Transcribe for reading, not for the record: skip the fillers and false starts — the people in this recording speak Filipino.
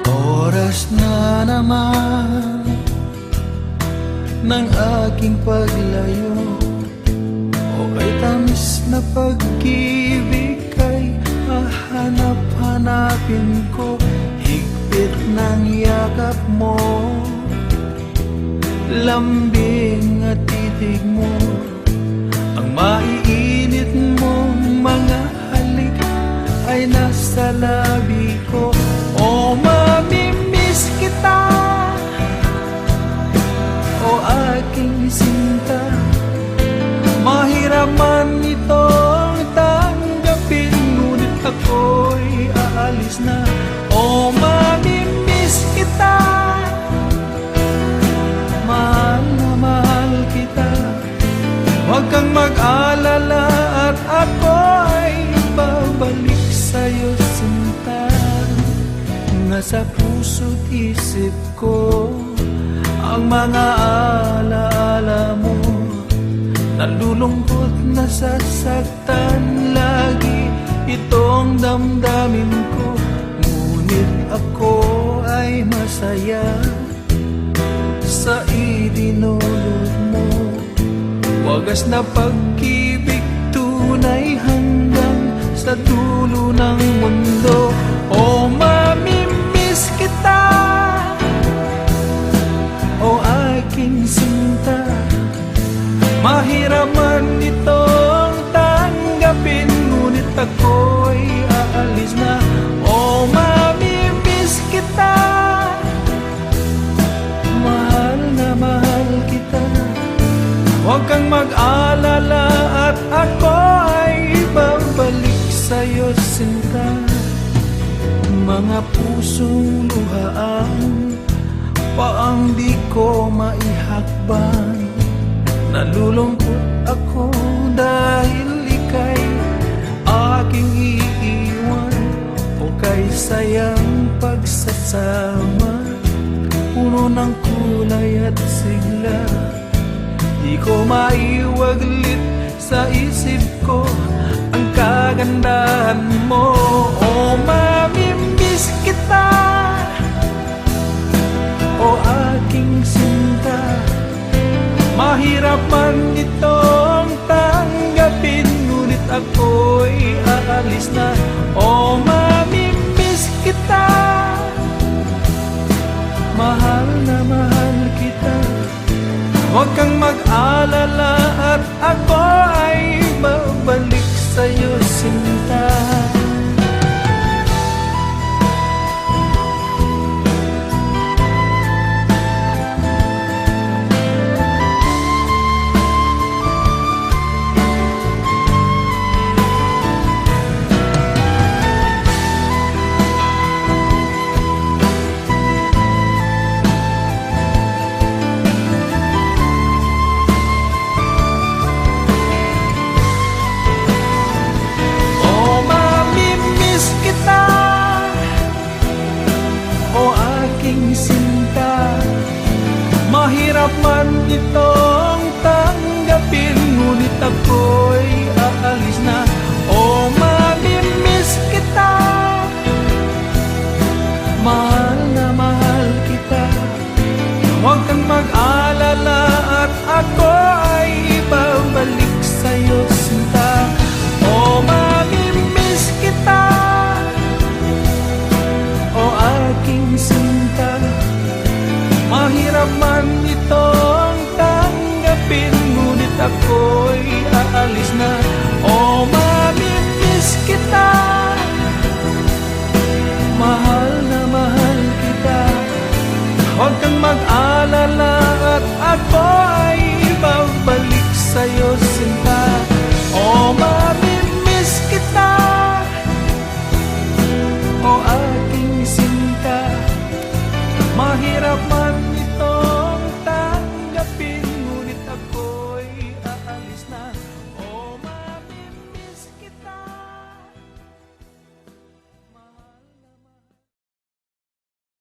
Oras na naman ng aking paglayo, o kay tamis na pag-ibig ay hahanap-hanapin ko. Higpit ng yakap mo, lambing at titig mo, ang maiinit mong mga halik ay nasa labi ko. O mamimiss kita, o aking sinta, mahirap man itong tanggapin, ngunit ako'y aalis na. O mamimiss kita, mahal na mahal kita, huwag kang mag-alala at ako ay babalik sa'yo, sinta. Nasa puso't isip ko ang mga alaala mo, nalulungkot, nasasaktan lagi itong damdamin ko. Ngunit ako ay masaya sa idinulot mo, wagas na pag-ibig, tunay hanggang sa dulo ng mundo. O mamimiss kita, o aking sinta, mahirap man itong tanggapin, ngunit ako'y aalis na. O mamimiss kita, mahal na mahal kita, huwag kang mag-alala at ako ay babalik sa'yo, sinta. Mga pusong luhaan pa ang di ko maihakbang, nalulungkot ako dahil ika'y aking iiwan. O kay sayang pagsasama, puno ng kulay at sigla, di ko maiwaglit sa isip ko ang kagandahan mo. O mamimiss kita, o aking sinta, mahirap man itong tanggapin, ngunit ako'y aalis na. O mamimiss kita, mahal na mahal kita, huwag kang mag-alala at ako ay babalik sa'yo, sinta. Mahirap man itong tanggapin, ngunit ako'y aalis na. O mamimiss kita, mahal na mahal kita, huwag kang mag-alala at ako ay babalik sa'yo, sinta. O mamimiss kita, o aking sinta, mahirap man itong tanggapin, ngunit ako'y aalis na. O mamimiss kita, mahal na mahal kita, huwag kang mag-alala at ako